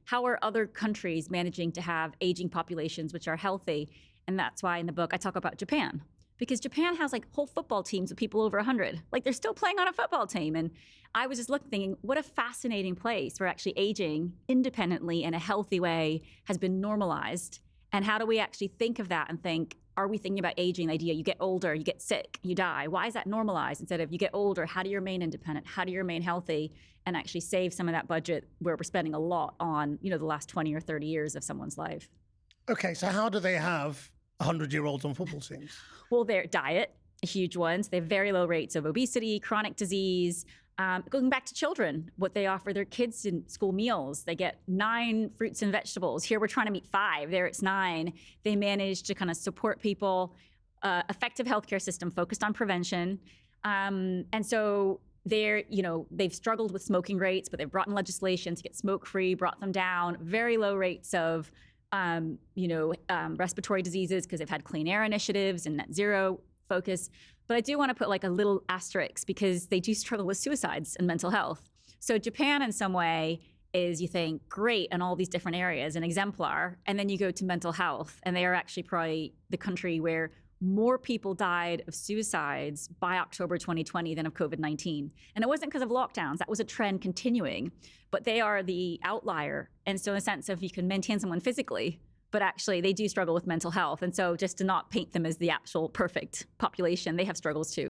how are other countries managing to have aging populations which are healthy? And that's why in the book I talk about Japan. Because Japan has like whole football teams of people over 100. Like they're still playing on a football team. And I was just thinking, what a fascinating place where actually aging independently in a healthy way has been normalized. And how do we actually think of that and think, are we thinking about aging, the idea you get older, you get sick, you die? Why is that normalized instead of you get older, how do you remain independent? How do you remain healthy and actually save some of that budget where we're spending a lot on, the last 20 or 30 years of someone's life? Okay, so how do they have 100-year-olds on football teams? Well, their diet, a huge one. So they have very low rates of obesity, chronic disease. Going back to children, what they offer their kids in school meals, they get 9 fruits and vegetables. Here we're trying to meet 5. There it's 9. They manage to kind of support people, effective healthcare system focused on prevention. And so they've struggled with smoking rates, but they've brought in legislation to get smoke-free, brought them down, very low rates of respiratory diseases because they've had clean air initiatives and net zero focus. But I do want to put like a little asterisk because they do struggle with suicides and mental health. So Japan in some way is, you think, great in all these different areas, an exemplar, and then you go to mental health, and they are actually probably the country where more people died of suicides by October 2020 than of COVID-19. And it wasn't because of lockdowns. That was a trend continuing. But they are the outlier. And so in a sense of you can maintain someone physically, but actually they do struggle with mental health. And so just to not paint them as the actual perfect population, they have struggles too.